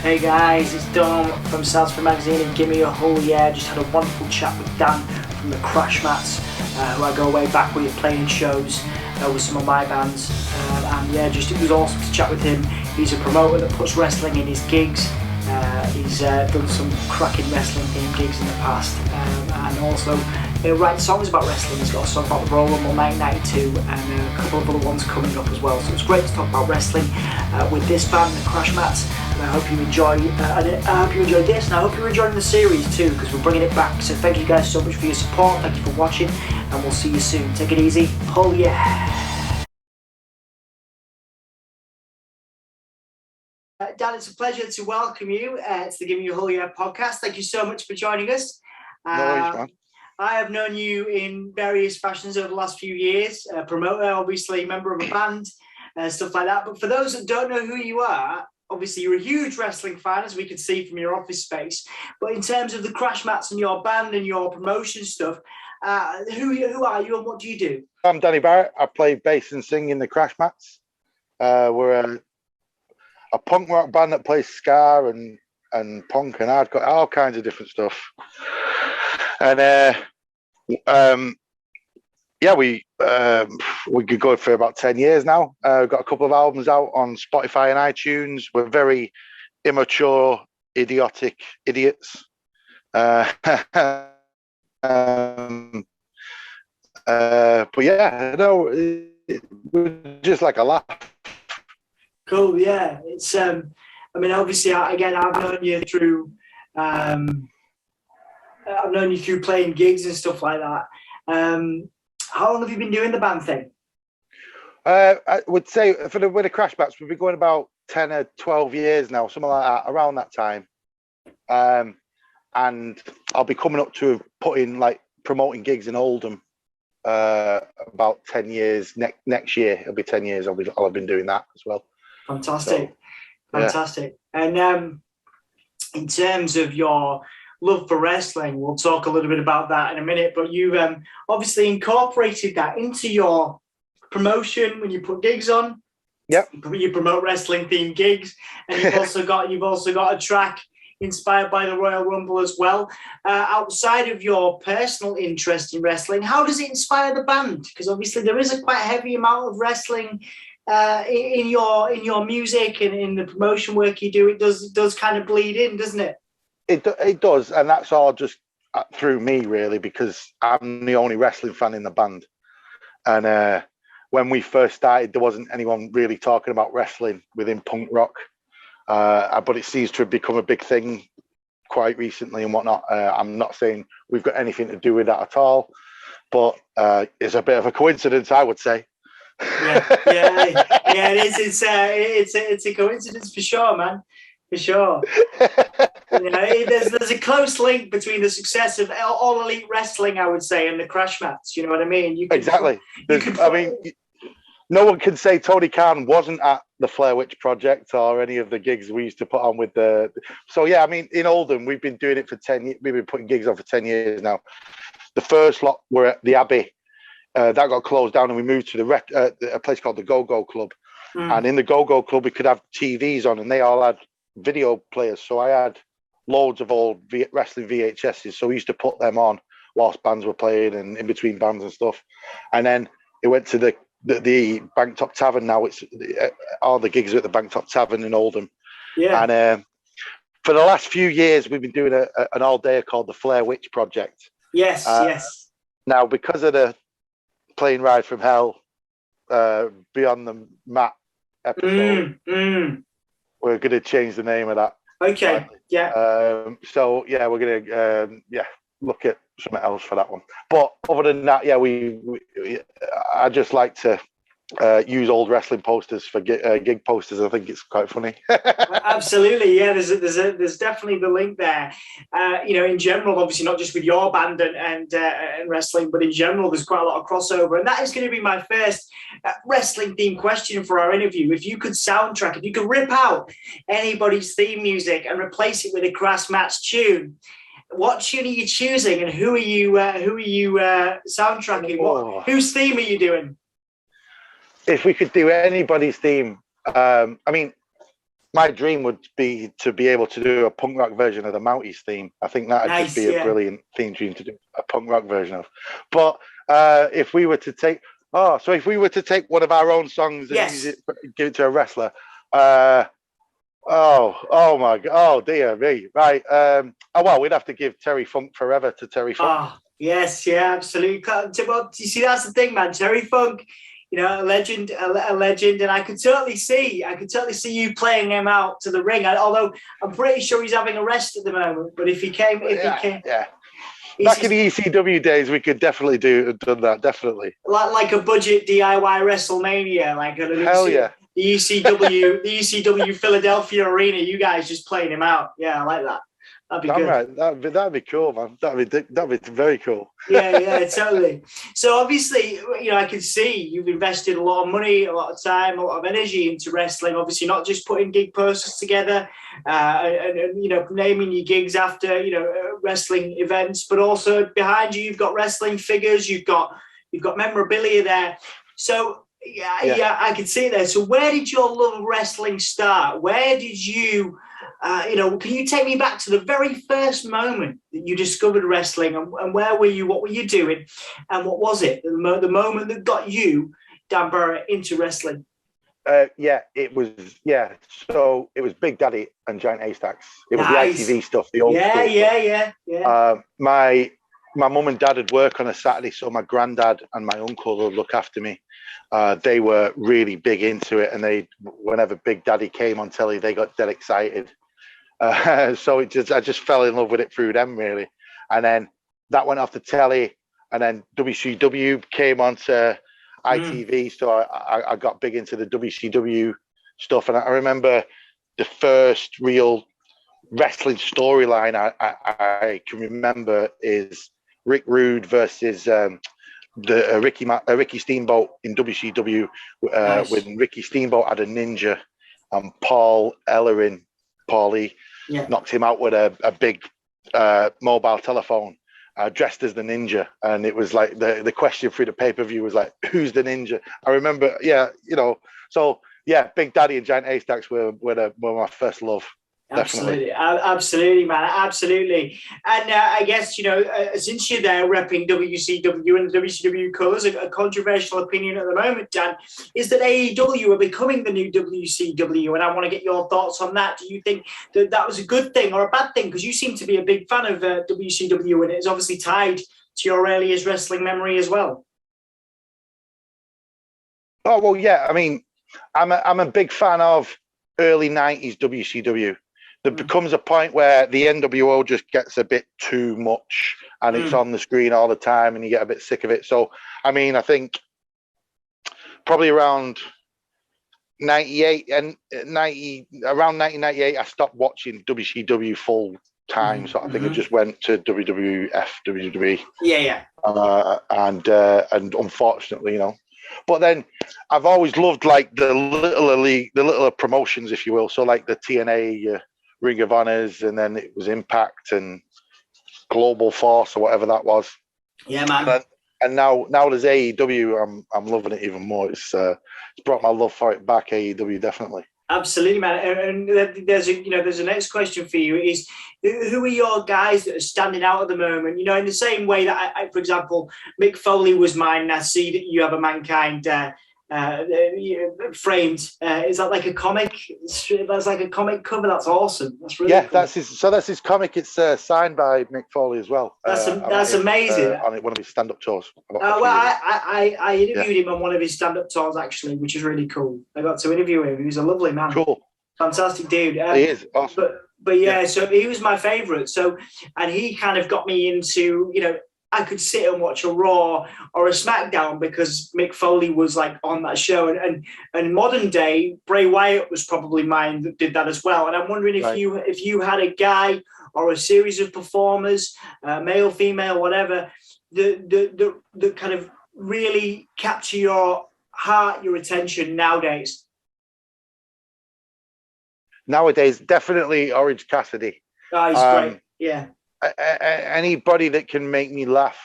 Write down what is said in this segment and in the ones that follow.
Hey guys, it's Dom from Salisbury Magazine and Gimme. Just had a wonderful chat with Dan from the Crash Mats, who I go way back with, playing shows with some of my bands. It was awesome to chat with him. He's a promoter that puts wrestling in his gigs. He's done some cracking wrestling themed gigs in the past, and also writes songs about wrestling. He's got a song about the Royal Rumble 1992 and a couple of other ones coming up as well. So it's great to talk about wrestling with this band, the Crash Mats. And I hope you enjoy. I hope you enjoyed this, and I hope you're enjoying the series too, because we're bringing it back. So thank you guys so much for your support. Thank you for watching, and we'll see you soon. Take it easy. Pull Dan, it's a pleasure to welcome you to the Gimme podcast. Thank you so much for joining us. No worries, man. I have known you in various fashions over the last few years. Promoter, obviously, member of a band, stuff like that. But for those that don't know who you are, obviously you're a huge wrestling fan, as we can see from your office space. But in terms of the Crash Mats and your band and your promotion stuff, who are you and what do you do? I'm Danny Barrett. I play bass and sing in the Crash Mats. We're a punk rock band that plays ska and punk and hardcore, all kinds of different stuff. And we could go for about 10 years now. We've got a couple of albums out on Spotify and iTunes. We're very immature, idiotic idiots. But yeah, no, we're just like a laugh. Cool, yeah. It's obviously, I've known you through playing gigs and stuff like that. How long have you been doing the band thing? I would say with the Crash Mats, we've been going about 10 or 12 years now, something like that, around that time. And I'll be coming up to promoting gigs in Oldham about 10 years. Next year, it'll be 10 years. I'll have been doing that as well. Fantastic. So, fantastic. Yeah. And in terms of your love for wrestling, we'll talk a little bit about that in a minute, but you've obviously incorporated that into your promotion when you put gigs on. Yep. You promote wrestling themed gigs, and you've also got a track inspired by the Royal Rumble as well. Outside of your personal interest in wrestling, how does it inspire the band? Because obviously there is a quite heavy amount of wrestling in your music and in the promotion work you do. It does kind of bleed in, doesn't it? It does, and that's all just through me, really, because I'm the only wrestling fan in the band. And when we first started, there wasn't anyone really talking about wrestling within punk rock. But it seems to have become a big thing quite recently and whatnot. I'm not saying we've got anything to do with that at all, but it's a bit of a coincidence, I would say. Yeah, it is. It's a coincidence for sure, man. For sure. There's a close link between the success of All Elite Wrestling, I would say, and the Crash Mats. You know what I mean? Exactly. No one can say Tony Khan wasn't at the Flair Witch Project or any of the gigs we used to put on with the. So yeah, I mean, in Oldham, we've been doing it for 10 years. We've been putting gigs on for 10 years now. The first lot were at the Abbey. That got closed down, and we moved to a place called the Go-Go Club. And in the Go-Go Club, we could have TVs on, and they all had video players. So I had loads of old wrestling VHSs. So we used to put them on whilst bands were playing and in between bands and stuff. And then it went to the Banktop Tavern. Now it's all the gigs are at the Banktop Tavern in Oldham. Yeah. And for the last few years, we've been doing an all-dayer called the Flair Witch Project. Yes, yes. Now, because of the Plane Ride from Hell, Beyond the Mat episode, we're going to change the name of that. Okay, yeah. So yeah, we're going to look at something else for that one. But other than that, yeah, I just like to use old wrestling posters for gig posters. I think it's quite funny. Absolutely, yeah. There's definitely the link there. In general, obviously not just with your band and wrestling, but in general, there's quite a lot of crossover. And that is going to be my first wrestling themed question for our interview. If you could rip out anybody's theme music and replace it with a Crash Mats tune, what tune are you choosing, and who are you soundtracking? Whose theme are you doing? If we could do anybody's theme, I mean, my dream would be to be able to do a punk rock version of the Mounties theme. I think that'd just be a brilliant theme tune to do a punk rock version of. But if we were to take one of our own songs and use it, give it to a wrestler, oh my god, oh dear me, right? Well, we'd have to give Terry Funk Forever to Terry Funk. Oh yes, yeah, absolutely. Well, you see, that's the thing, man. Terry Funk, a legend, and I could totally see you playing him out to the ring. Although I'm pretty sure he's having a rest at the moment. But if he came, yeah. Back in the ECW days, we could definitely done that. Definitely, like a budget DIY WrestleMania, like hell yeah. The ECW Philadelphia Arena. You guys just playing him out. Yeah, I like that. That'd be good. Right. That'd be cool, man. That'd be very cool. Yeah, totally. So obviously, I can see you've invested a lot of money, a lot of time, a lot of energy into wrestling. Obviously, not just putting gig posters together, and naming your gigs after wrestling events, but also behind you, you've got wrestling figures, you've got memorabilia there. So yeah, I can see there. So where did your love of wrestling start? Where did you? Can you take me back to the very first moment that you discovered wrestling, and where were you? What were you doing? And what was it? The moment that got you, Dan Barrett, into wrestling? It was So it was Big Daddy and Giant Haystacks. It was the ITV stuff, the old school stuff. My mum and dad would work on a Saturday, so my granddad and my uncle would look after me. They were really big into it, and whenever Big Daddy came on telly, they got dead excited. So I just fell in love with it through them, really. And then that went off the telly, and then WCW came onto ITV, so I got big into the WCW stuff. And I remember the first real wrestling storyline I can remember is Rick Rude versus Ricky Steamboat in WCW, when Ricky Steamboat had a ninja, and Paulie knocked him out with a big mobile telephone, dressed as the ninja. And it was like the question through the pay-per-view was like, who's the ninja? I remember, Big Daddy and Giant Haystacks were my first love. Absolutely, man, absolutely. And I guess, since you're there repping WCW and the WCW colours, a controversial opinion at the moment, Dan, is that AEW are becoming the new WCW, and I want to get your thoughts on that. Do you think that was a good thing or a bad thing? Because you seem to be a big fan of WCW, and it's obviously tied to your earliest wrestling memory as well. Oh, well, yeah. I mean, I'm a big fan of early 90s WCW. There becomes a point where the NWO just gets a bit too much, and it's on the screen all the time, and you get a bit sick of it. So, I mean, I think probably around 98 and around 1998, I stopped watching WCW full time. So I think I just went to WWF, WWE. Yeah. And unfortunately, But then I've always loved like the littler promotions, if you will. So like the TNA. Ring of Honors, and then it was Impact and Global Force or whatever that was. Yeah, man. And now there's AEW. I'm loving it even more. It's brought my love for it back. AEW, definitely. Absolutely, man. And there's a next question for you is, who are your guys that are standing out at the moment? In the same way that I for example, Mick Foley was mine. And I see that you have a Mankind framed. Is that like a comic? That's like a comic cover. That's awesome. That's really cool. That's his comic. It's signed by Mick Foley as well. That's amazing. On one of his stand-up tours. I interviewed him on one of his stand-up tours actually, which is really cool. I got to interview him. He was a lovely man. Cool. Fantastic dude. He is awesome. But yeah, so he was my favourite. So, and he kind of got me into, I could sit and watch a Raw or a SmackDown because Mick Foley was like on that show. And modern day, Bray Wyatt was probably mine that did that as well. And I'm wondering if you had a guy or a series of performers, male, female, whatever, that kind of really capture your heart, your attention nowadays. Nowadays, definitely Orange Cassidy. Oh, he's great. Yeah. Anybody that can make me laugh,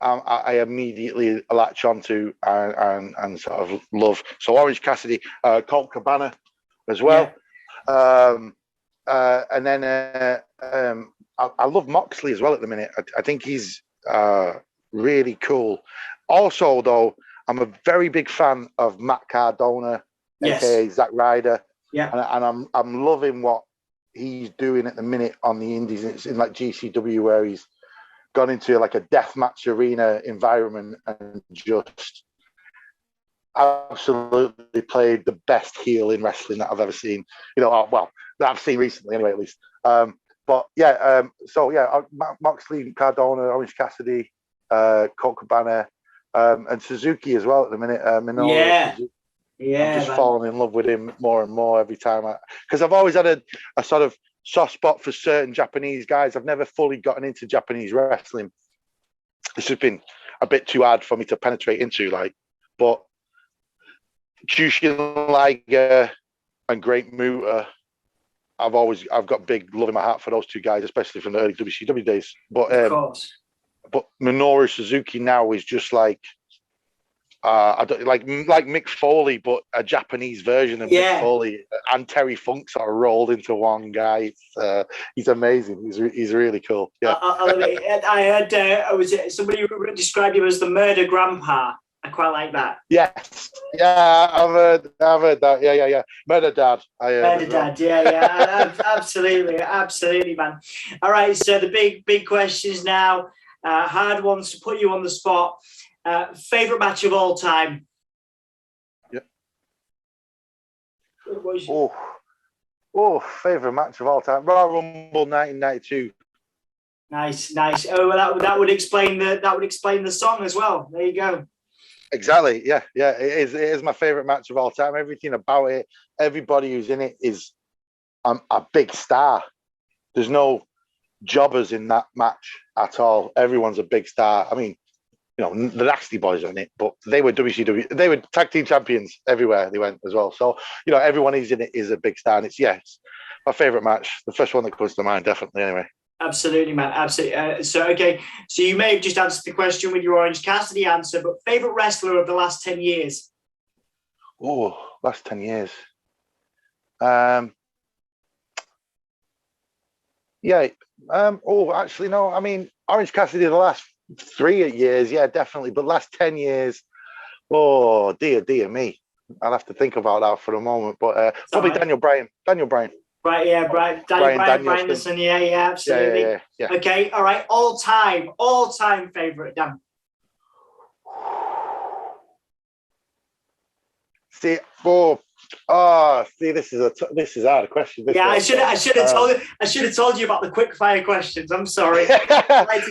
I immediately latch onto and sort of love. So Orange Cassidy, Colt Cabana as well. And then I love Moxley as well at the minute. I think he's really cool. Also, though, I'm a very big fan of Matt Cardona, aka Zack Ryder. Yeah. And I'm loving what he's doing at the minute on the indies. It's in like GCW where he's gone into like a deathmatch arena environment and just absolutely played the best heel in wrestling that I've ever seen. Well, that I've seen recently anyway, at least. But yeah, Moxley, Cardona, Orange Cassidy, Colt Cabana, and Suzuki as well at the minute. Minoru Suzuki. Yeah, I'm just falling in love with him more and more every time. Because I've always had a sort of soft spot for certain Japanese guys. I've never fully gotten into Japanese wrestling. It's just been a bit too hard for me to penetrate into, but Jushin Liger and Great Muta, I've got big love in my heart for those two guys, especially from the early WCW days. But of course. But Minoru Suzuki now is just like I don't like Mick Foley, but a Japanese version of Mick Foley, and Terry Funk sort of rolled into one guy. He's amazing. He's really cool. Yeah, I heard somebody described him as the murder grandpa. I quite like that. Yes, yeah, I've heard that. Yeah. Murder dad. Murder dad. Yeah. absolutely, man. All right, so the big questions now. Hard ones to put you on the spot. Favorite match of all time? Yep. Favorite match of all time. Royal Rumble 1992. Nice. Oh, well, that would explain the song as well. There you go. Exactly. Yeah. It is my favorite match of all time. Everything about it, everybody who's in it is a big star. There's no jobbers in that match at all. Everyone's a big star. I mean, the Nasty Boys are in it, but they were WCW. They were tag team champions everywhere they went as well. So, everyone who's in it is a big star. And it's my favorite match. The first one that comes to mind, definitely, anyway. Absolutely, man. Absolutely. So you may have just answered the question with your Orange Cassidy answer, but favorite wrestler of the last 10 years? Last 10 years. Actually, no. I mean, Orange Cassidy the last 3 years, yeah, definitely. But last 10 years, dear me. I'll have to think about that for a moment. But probably right. Daniel Bryan. Right, yeah, Brian Danielson. Yeah, absolutely. Yeah. Okay, all right. All time favorite, Dan. This is hard question. I should have told you about the quick fire questions. I'm sorry.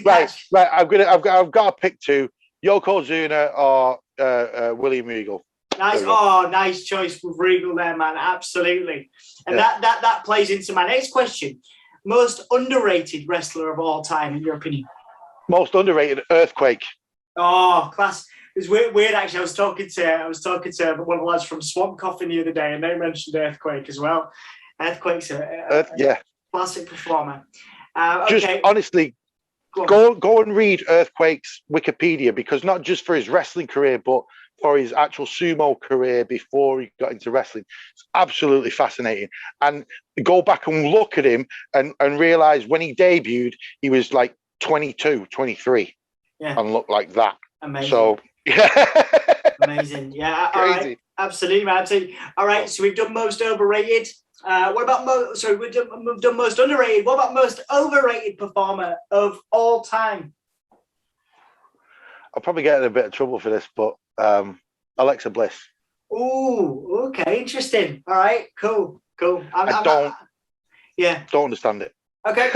right. I've got to pick two: Yokozuna or William Regal. Nice. Nice choice with Regal there, man. Absolutely. And that plays into my next question. Most underrated wrestler of all time, in your opinion? Most underrated, Earthquake. Oh, class. It's weird actually. I was talking to one of the lads from Swamp Coffin the other day, and they mentioned Earthquake as well. Earthquake's a classic performer. Just honestly, go and read Earthquake's Wikipedia, because not just for his wrestling career, but for his actual sumo career before he got into wrestling. It's absolutely fascinating. And go back and look at him and realize when he debuted, he was like 22, 23 and looked like that. Amazing. So, amazing. Yeah. Crazy. All right. Absolutely, man. All right. So we've done most overrated. What about we've done most underrated. What about most overrated performer of all time? I'll probably get in a bit of trouble for this, but Alexa Bliss. Ooh, okay, interesting. All right, cool. I don't understand it. Okay,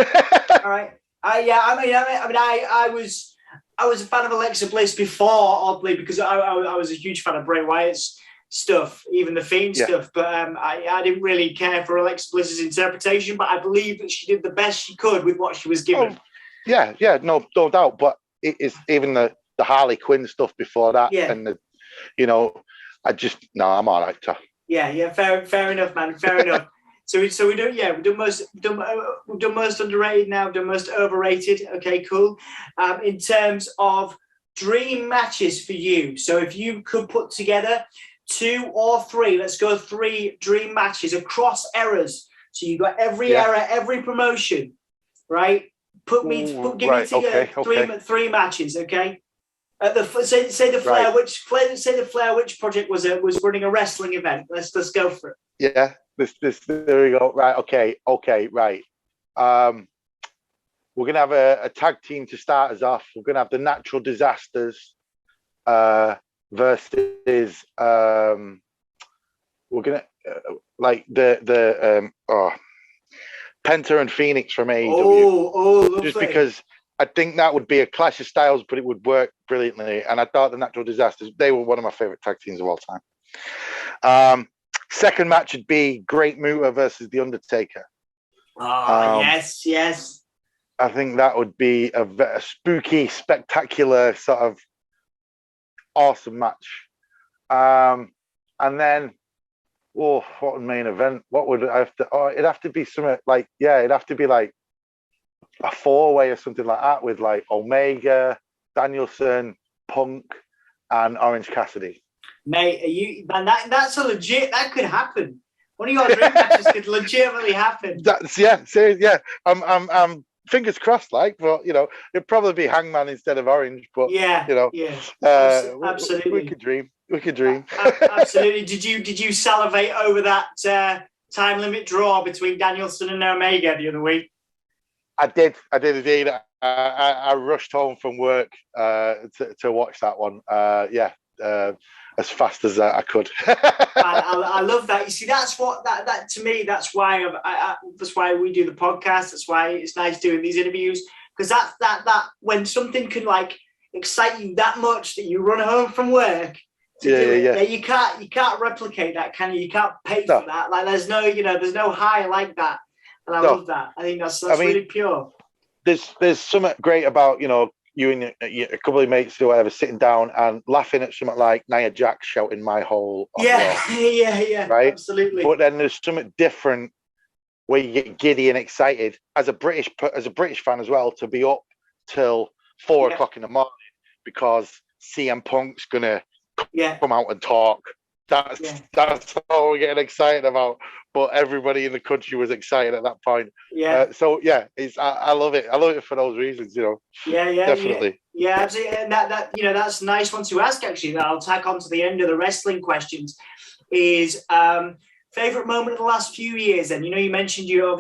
all right. I was a fan of Alexa Bliss before, oddly, because I was a huge fan of Bray Wyatt's stuff, even the Fiend stuff. But I didn't really care for Alexa Bliss's interpretation. But I believe that she did the best she could with what she was given. No doubt. But it is even the Harley Quinn stuff before that, and I'm all right. Yeah, fair enough, man. Fair enough. So we've done most underrated now, done most overrated. Okay, cool. In terms of dream matches for you, so if you could put together 2 or 3, let's go 3 dream matches across eras So you got every era, every promotion, right? Give me together three matches, okay? At the say the Flair Witch Project was running a wrestling event. Let's go for it. Yeah, there we go. Right, okay, right. We're gonna have a tag team to start us off. We're gonna have the Natural Disasters versus we're gonna like the Penta and Phoenix from AEW. Just because I think that would be a clash of styles, but it would work brilliantly. And I thought the Natural Disasters, they were one of my favorite tag teams of all time. Second match would be Great Muta versus The Undertaker. Yes. I think that would be a spooky, spectacular, sort of awesome match. And then, what would main event? What would I have to? Oh, it'd have to be something like, it'd have to be like a 4-way or something like that with like Omega, Danielson, Punk, and Orange Cassidy. Mate, that's a legit. That could happen. One of your dream matches could legitimately happen. I'm fingers crossed, but it'd probably be Hangman instead of Orange. But absolutely, we could dream. Absolutely. Did you salivate over that time limit draw between Danielson and Omega the other week? I did indeed. I rushed home from work to watch that one. As fast as I could. I love that. You see, that's what that to me. That's why that's why we do the podcast. That's why it's nice doing these interviews, because that when something can like excite you that much that you run home from work. You can't replicate that, can you? You can't pay for that. Like there's no high like that, and I love that. I think that's really pure. There's something great about you and a couple of mates or whatever sitting down and laughing at something like Nia Jax shouting "My hole." Right, absolutely. But then there's something different where you get giddy and excited as a British fan as well to be up till 4 o'clock in the morning because CM Punk's gonna come out and talk. That's all we're getting excited about. But everybody in the country was excited at that point. I love it. I love it for those reasons, definitely. Yeah, absolutely. And that's a nice one to ask, actually, that I'll tack on to the end of the wrestling questions is favorite moment of the last few years. And you mentioned your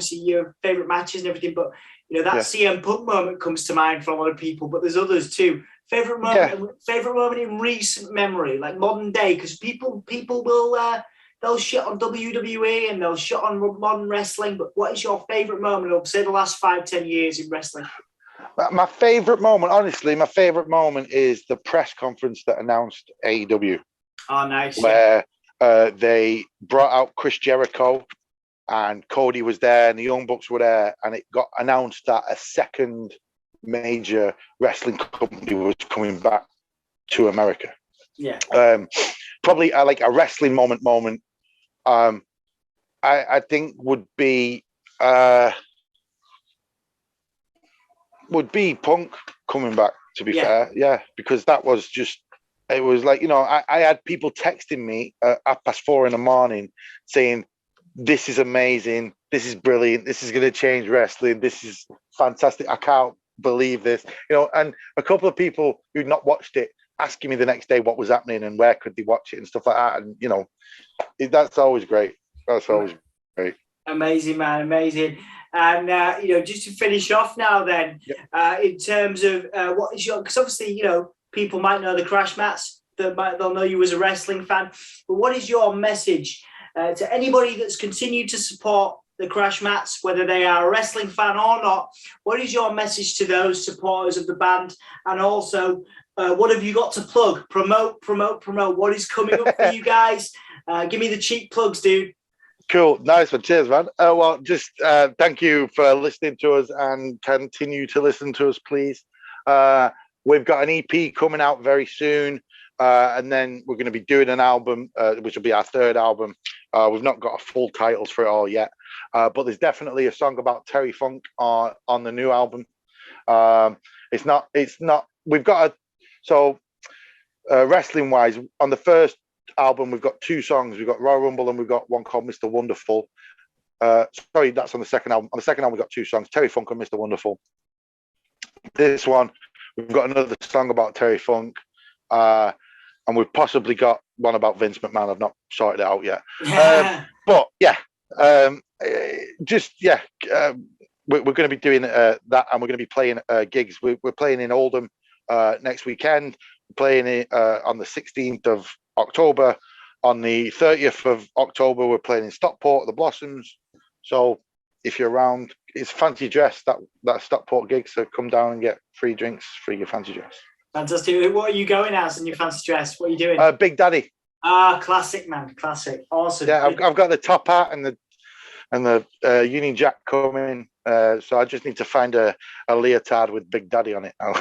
favorite matches and everything, but that CM Punk moment comes to mind for a lot of people, but there's others too. Favorite moment in recent memory, like modern day, because people will they'll shit on WWE and they'll shit on modern wrestling. But what is your favorite moment of, say, the last 5-10 years in wrestling? My favorite moment, honestly, is the press conference that announced AEW. Oh, nice. Where they brought out Chris Jericho and Cody was there and the Young Bucks were there, and it got announced that a second major wrestling company was coming back to America. Yeah. Probably like a wrestling moment. I think would be Punk coming back, to be fair. Because that was just, it was like, I had people texting me at 4:30 in the morning saying, this is amazing, this is brilliant, this is going to change wrestling, this is fantastic, I can't believe this, and a couple of people who'd not watched it asking me the next day what was happening and where could they watch it and stuff like that, and that's always great. Amazing, man, amazing. And just to finish off now then, in terms of what is your, because obviously people might know the Crash Mats, they'll know you as a wrestling fan, but what is your message to anybody that's continued to support the Crash Mats, whether they are a wrestling fan or not? What is your message to those supporters of the band? And also, what have you got to plug? Promote. What is coming up for you guys? Give me the cheap plugs, dude. Cool. Nice one. Cheers, man. Well, just thank you for listening to us and continue to listen to us, please. We've got an EP coming out very soon. And then we're going to be doing an album, which will be our third album. We've not got a full titles for it all yet, but there's definitely a song about Terry Funk on the new album. It's not. We've got wrestling wise, on the first album we've got 2 songs. We've got Royal Rumble and we've got one called Mr. Wonderful. Sorry, that's on the second album. On the second album, we got 2 songs: Terry Funk and Mr. Wonderful. This one, we've got another song about Terry Funk, and we've possibly got one about Vince McMahon. I've not sorted it out yet. But yeah, we're going to be doing that, and we're going to be playing gigs. We're playing in Oldham next weekend. We're playing on the 16th of October. On the 30th of October, we're playing in Stockport, the Blossoms. So if you're around, it's fancy dress, that Stockport gig. So come down and get free drinks, free your fancy dress. Fantastic. What are you going as in your fancy dress? What are you doing? Big Daddy. Classic, man. Classic. Awesome. Yeah, I've got the top hat and the Union Jack coming. So I just need to find a leotard with Big Daddy on it now.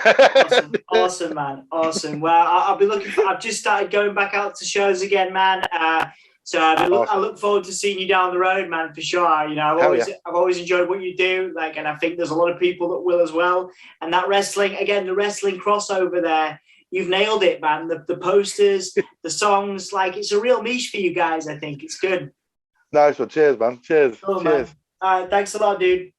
Awesome, man. Awesome. Well, I'll be looking I've just started going back out to shows again, man. So I look forward to seeing you down the road, man, for sure. You know, I've always enjoyed what you do, and I think there's a lot of people that will as well. And that wrestling, again, the wrestling crossover there, you've nailed it, man. The posters, the songs, it's a real niche for you guys. I think it's good. Nice one. Cheers, man. Cheers. Cool, Cheers. Man. All right, thanks a lot, dude.